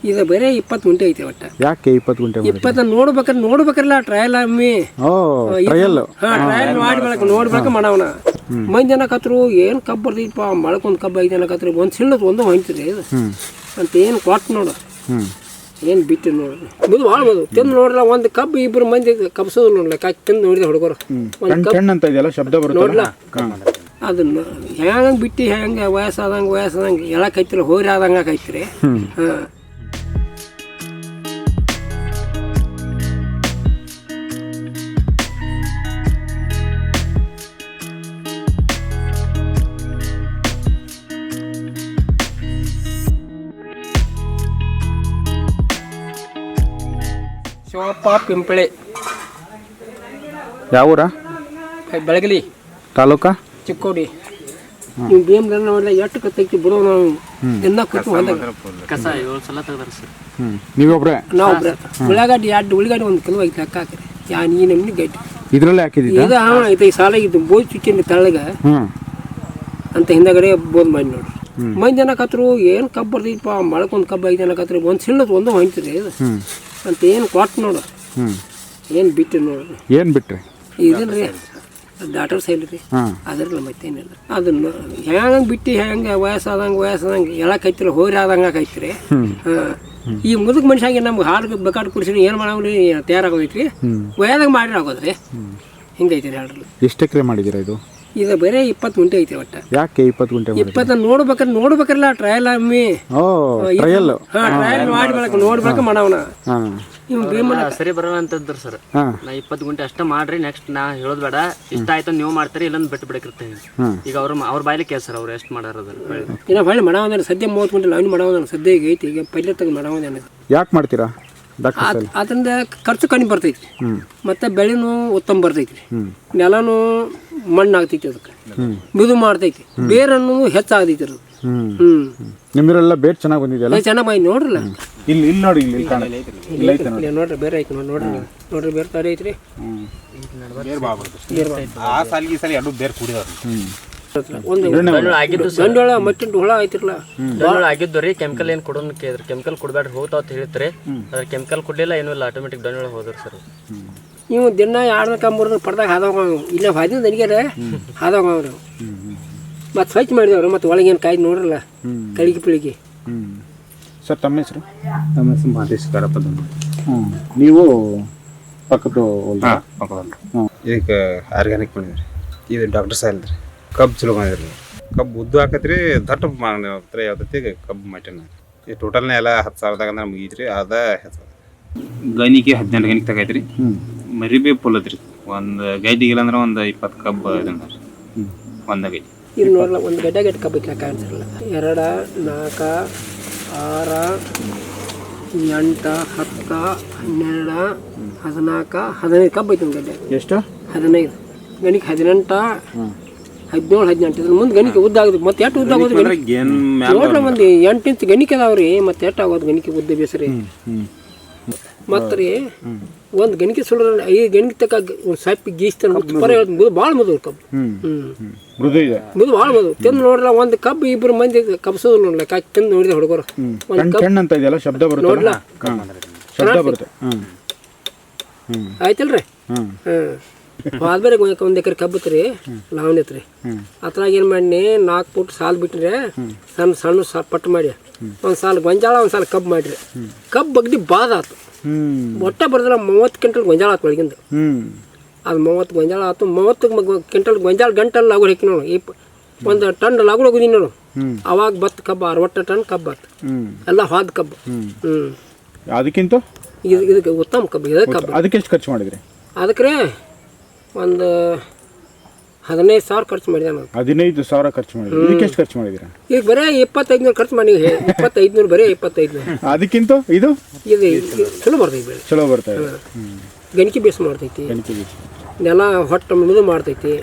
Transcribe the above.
ಇದು ಬರೀ 20 ಗುಂಟೆ ಐತೆ ಒಟ್ಟ. ಯಾಕೆ 20 ಗುಂಟೆ? 20 ನೋಡ್ಬೇಕಲ್ಲ ಟ್ರಯಲ್ ಒಮ್ಮೆ. ಟ್ರಯಲ್ ಟ್ರಯಲ್ ನೋಡ್ಬೇಕು ಮಾಡವನ. ಮಂದಿ ಅನ್ನಕತ್ರು ಏನು ಕಬ್ಬು ಬರ್ತೈತಪ್ಪ ಮಳಕೊಂದು ಕಬ್ಬು ಐತೆ ಅನ್ನಕತ್ರಿ ಒಂದು ಸಿಳ್ಳದ ಒಂದು ಹೊಂಚ್ರಿ ಅಂತ ಏನು ಕೊಟ್ಟು ನೋಡು ಏನು ಬಿಟ್ಟು ನೋಡ್ರಿ ಮುದು ಭಾಳ ಮದು ತಿಂದು ನೋಡ್ರಲ್ಲ ಒಂದು ಕಬ್ಬು ಇಬ್ಬರು ಮಂದಿ ಕಬ್ಸೋದು ನೋಡ್ಲಕ್ಕ ತಿಂದು ನೋಡಿದ ಹುಡುಗರು ನೋಡ್ಲ ಅದನ್ನ ಹೆಂಗೆ ಬಿಟ್ಟು ಹೆಂಗೆ ವಯಸ್ಸಾದಂಗೆ ಎಳಕೈತಿರ ಹೋರಿ ಆದಂಗೆ ಆಕೈತ್ರಿ. ಹಾಂ ಶಿವಪ್ಪ ಪಿಂಪಳೆ. ಯಾವೂರ? ಬೆಳಗಲಿ ತಾಲೂಕಾ ಚಿಕ್ಕೋಡಿ. ನೀವು ಬೇಮ್ದನ್ನ ನೋಡಿದ್ರೆ ಎಷ್ಟು ಕತ್ತೈತಿ ಬಿಡೋ ನಾವು ದಿನ ಕೂತು ಹೊಂದಾಗ ಕಸ 7 ಸಲ ತೆಗ್ದಾರ ಸರ್. ನೀವೊಬ್ರೆ? ನಾವೊಬ್ರೆ. ಉಳ್ಳಾಗಡ್ಡಿ 2 ಉಳ್ಳಾಗಡ್ಡಿ 1 ಕಿಲೋ ಐತಿ ಲೆಕ್ಕ ಹಾಕ್ರಿ. ಈ ನಮ್ನಿ ಗಡ್ಡಿ ಇದ್ರಲ್ಲೇ ಹಾಕಿದ್ದೀರಾ? ಇದು ಐತೆ ಈ ಸಾಲ ಇದು ಬೋಜ್ ಚುಚ್ಚಿನ ತಳಗ ಅಂತ ಹಿಂದಗಡೆ ಬೋದ್ ಮಾಡಿ ನೋಡ್ರಿ. ಮಂದಿ ಅನ್ನಕತ್ರು ಏನು ಕಬ್ಬು ಬರ್ತೈತಪ್ಪ ಮಳಕೊಂದು ಕಬ್ಬು ಐತೆ ಅನ್ನಕತ್ರಿ ಒಂದು ಸಿಳ್ಳದ ಒಂದು ಹೊಂಚ್ರಿ ಅಂತ ಏನು ಕೊಟ್ಟು ನೋಡು ಏನು ಬಿಟ್ಟು ನೋಡ್ರಿ. ಏನು ಬಿಟ್ರಿ? ಇದನ್ರಿ ಡಾಕ್ಟರ್ ಸೈಲ್ ರೀ ಅದ್ರಲ್ಲ ಮತ್ತೇನಿಲ್ಲ. ಅದನ್ನ ಹೆಂಗೆ ಬಿಟ್ಟು ಹೆಂಗೆ ವಯಸ್ಸಾದಂಗೆ ಎಳಕೈತಿರ ಹೋರಿ ಆದಂಗೆ ಆಕೈತ್ರಿ. ಈ ಮುದುಕ ಮನುಷ್ಯಾಗಿ ನಮ್ಗೆ ಹಾಲು ಬೇಕಾಡ್ ಕುಡಿಸಿ ಏನು ಮಾಡವ್ರಿ ತಯಾರಾಗೋದೈತ್ರಿ ವಯದಾಗ ಮಾಡಿರ ಆಗೋದ್ರಿ ಹಿಂಗೈತಿ ರೀ ಹಾಡ್ರಿ. ಎಷ್ಟು ಎಕರೆ ಮಾಡಿದ್ದೀರಾ ಇದು? ಇದು ಬರೀ 20 ಗುಂಟೆ ಐತೆ ಒಟ್ಟ. ಯಾಕೆ 20 ಗುಂಟೆ? 20 ನೋಡ್ಬೇಕಲ್ಲ ಟ್ರಯಲ್ ಒಮ್ಮೆ. ಟ್ರಯಲ್ ನೋಡ್ಬೇಕು ಮಾಡವನ. ಸರಿ ಬರೋಣ ಅಂತಂದ್ರು ಸರ್. ನಾ 20 ಗುಂಟೆ ಅಷ್ಟ ಮಾಡ್ರಿ, ನೆಕ್ಸ್ಟ್ ನಾ ಹೇಳೋದ್ ಬೇಡ, ಇಷ್ಟ ಆಯ್ತು ನೀವು ಮಾಡ್ತಾರೆ ಇಲ್ಲೊಂದು ಬಿಟ್ಟು ಬಿಡಕಿರ್ತೇವೆ. ಈಗ ಅವ್ರ ಬಾಯ್ಲಿ ಕೇಳ ಸರ್ ಅವ್ರು ಎಷ್ಟು ಮಾಡಾರ ಇನ್ನ ಹೊಳ್ಳಿ ಮಾಡವನ ಸದ್ಯ 30 ಗುಂಟೆ ಲೈನ್ ಮಾಡವನ ಸದ್ಯ ಈಗ ಐತಿ. ಈಗ ಪೈಲೆ ತೆಗೆದು ಮಾಡವನ. ಯಾಕೆ ಮಾಡ್ತೀರಾ? ಅದರಿಂದ ಖರ್ಚು ಕಡಿಮೆ ಬರ್ತೈತಿ ಮತ್ತೆ ಬೆಳೆನೂ ಉತ್ತಮ ಬರ್ತೈತಿ. ನೆಲನೂ ಮಣ್ಣು ಆಗ್ತೈತಿ, ಅದಕ್ಕೆ ಮಿದು ಮಾಡ್ತೈತಿ, ಬೇರನ್ನು ಹೆಚ್ಚಾಗತೈತಿ ಅದು. ನಿಮ್ಮೆಲ್ಲ ಬೇರ್ ಚೆನ್ನಾಗಿ ಬಂದಿದೆಯಲ್ಲ? ಚೆನ್ನಾಗಿ ಬಂದಿ ನೋಡ್ರಲ್ಲ. ಇಲ್ಲಿ ನೋಡಿ, ನೋಡ್ರಿ ಬೇರೆ ಐತಿ ನೋಡ್ರಿ ಬೇರೆ ತಾರೆ ಐತ್ರಿ. ಗಂಡೊಳ ಮಟ್ಟಿನ ಹುಳ ಐತಿರಲ್ಲ ಆಗಿದ್ದು ರೀ. ಕೆಮಿಕಲ್ ಏನು ಕೊಡೋನ್ ಕೇಳಿದ್ರಿ, ಕೆಮಿಕಲ್ ಕೊಡ್ಬೇಡ್ರಿ ಹೋಗ್ತಾವ ಅಂತ ಹೇಳಿದ್ರಿ. ಅದ್ರ ಕೆಮಿಕಲ್ ಕೊಡ್ಲಿಲ್ಲ, ಏನೂ ಇಲ್ಲ, ಆಟೋಮೆಟಿಕ್ ದಂಡೊಳ ಹೋದ್ರಿ ಸರ್. ನೀವು ದಿನ 2 ಕಂಬರ್ದು ಪಡ್ದಾಗ ಹಾದೋಗ ಇಲ್ಲ ಹಾದಿನ ದನಿಗೆರೆ ಹಾದೋಗವ್ರು ಮತ್ತೆ ಸ್ವಚ್ಛ ಮಾಡಿದವ್ರು. ಮತ್ತೆ ಒಳಗೇನು ಕಾಯ್ದು ನೋಡ್ರಲ್ಲ ಕಳಿಗೆ ಪಿಳಿಗೆ. ಸರ್ ತಮ್ಮ ಹೆಸರು? ನಮ್ಮ ಹೆಸರು ಮಹದೇಶ್ ಕಾರಪ್ಪ. ನೀವು ಪಕ್ಕದ ಇದಕ್ಕೆ ಆರ್ಗ್ಯಾನಿಕ್ ಮಾಡಿದ್ರಿ. ಇದು ಡಾಕ್ಟರ್ ಸಾಯಿಲ್ ರೀ. ಕಬ್ಬು ಚಲೋ ಮಾಡಿದ್ರಿ. ಕಬ್ಬು ಉದ್ದು ಹಾಕತ್ರಿ, ದಟ್ಟ ಮಾಡ್ರಿ ಯಾವ್ದೈತಿ ಕಬ್ಬು ಮಟನ್. ಈ ಟೋಟಲ್ನ ಎಲ್ಲ 10,000ದಾಗ ಅಂದ್ರೆ ಮುಗೀತ್ರಿ. ಅದ ಗಣಿಕೆ 18 ಗಣಿಕೆ ತಗೈತ್ರಿ. ಮರಿ ಬಿ ಫುಲ್ ಐತ್ರಿ. ಒಂದು ಗೈಡಿಗಿಲ್ಲ ಅಂದ್ರೆ ಒಂದು 20 ಕಬ್ಬು ಇದನ್ನ ಒಂದ ಗೈಡಿ. ಇದು ನೋಡಲ್ಲ ಒಂದು ಗಡ್ಡೆ ಕಬ್ಬು ಕಾಣಿಸಿರಲ್ಲ. 2, 4, 6, 8, 10, 12, 14, 15 ಕಬ್ಬು ಐತಿ ಒಂದು ಗಡ್ಡೆ. ಎಷ್ಟು? 15 ಗಣಿಕೆ 18, 17, 18. ಇದ್ರ ಮುಂದೆ ಗಣಿಕೆ ಉದ್ದ ಆಗೋದು. ಮತ್ತೆ ಎಷ್ಟು ಉದ್ದ ಆಗೋದು ನೋಡ್ರಿ, ಒಂದು 8 ಇಂಚ್ ಗಣಿಕೆ ಅದಾವ್ರಿ. ಮತ್ತೆ ಎಷ್ಟು ಆಗೋದು ಗಣಿಕೆ ಉದ್ದ ಬೇಸ್ರಿ. ಮತ್ತೆ ರೀ ಒಂದು ಗಣಿಕೆ ಸುಳ್ಳ 5 ಗಣಿಕೆ ತಕ್ಕ ಒಂದು ಸ್ವಲ್ಪ ಗೀಸ್ತಾನೆ ಭಾಳ ಮದು ಕಬ್ಬು. ಮುದು ಭಾಳ ಮದು ತಿಂದು ನೋಡ್ರಲ್ಲ ಒಂದು ಕಬ್ಬು ಇಬ್ಬರು ಮಂದಿ ಕಬ್ಸೋದು ನೋಡ್ಲಕ್ಕ ತಿಂದು ನೋಡಿದ ಹುಡುಗರು ನೋಡ್ಲ ಆಯ್ತಲ್ರಿ. ಆದ್ಮೇಲೆ 1 ಎಕರೆ ಕಬ್ಬು ಐತ್ರಿ ಲಾವಣಿ ಐತ್ರಿ. ಅದ್ರಾಗ ಏನು ಮಾಡಿ 4 ಫುಟ್ ಸಾಲು ಬಿಟ್ರೆ ಸಣ್ಣ ಪಟ್ಟು ಮಾಡಿ ಒಂದು ಸಾಲು ಗೊಂಜಾಳ ಒಂದು ಸಾಲು ಕಬ್ಬು ಮಾಡಿರಿ. ಕಬ್ಬು ಬಗ್ದಿ ಬಾದ ಆತು. ಒಟ್ಟ ಬರ್ದ್ರ 30 ಕ್ವಿಂಟಲ್ ಗೊಂಜಾಳ ಆತು ಒಳಗಿಂದ. ಅದು 30 ಗೊಂಜಾಳ ಆತು. 30 ಕ್ವಿಂಟಲ್ ಗೊಂಜಾಳ ಗಂಟಲ್ ಲಾಗುಡ್ ಹಾಕಿ ನೋಡು. 1 ಟನ್ ಲಾಗುಡ್ ಹೋಗಿದ್ದೀನಿ ನೋಡು. ಅವಾಗ ಬತ್ತು ಕಬ್ಬು 60 ಟನ್ ಕಬ್ಬು ಆತು. ಎಲ್ಲ ಹಾದ್ ಕಬ್ಬು. ಅದಕ್ಕಿಂತ ಇದಕ್ಕೆ ಉತ್ತಮ ಕಬ್ಬು. ಇದೇ ಕಬ್ಬು. ಅದಕ್ಕೆ ಎಷ್ಟು ಖರ್ಚು ಮಾಡಿದ್ರಿ? ಅದಕ್ಕೆ ಒಂದು 15,000 ಖರ್ಚು ಮಾಡಿದೆ ನಾನು. 15,000 ಖರ್ಚು ಮಾಡಿದ್ರಿ. ಇದಕ್ಕೆ ಎಷ್ಟು ಖರ್ಚು ಮಾಡಿದಿರ? ಈಗ ಬರೀ 2500 ಖರ್ಚು ಮಾಡಿ. 2500 ಬರೀ 2500. ಅದಕ್ಕಿಂತ ಇದು ಚಲೋ ಬರ್ತೈತಿ. ಚಲೋ ಬರ್ತಾ ಇದೆ. ಗಣಿಕೆ ಬೇಸ್ ಮಾಡ್ತೈತಿ. ನೆಲ ಹೊಟ್ಟೆ ಮಿದು ಮಾಡ್ತೈತಿ.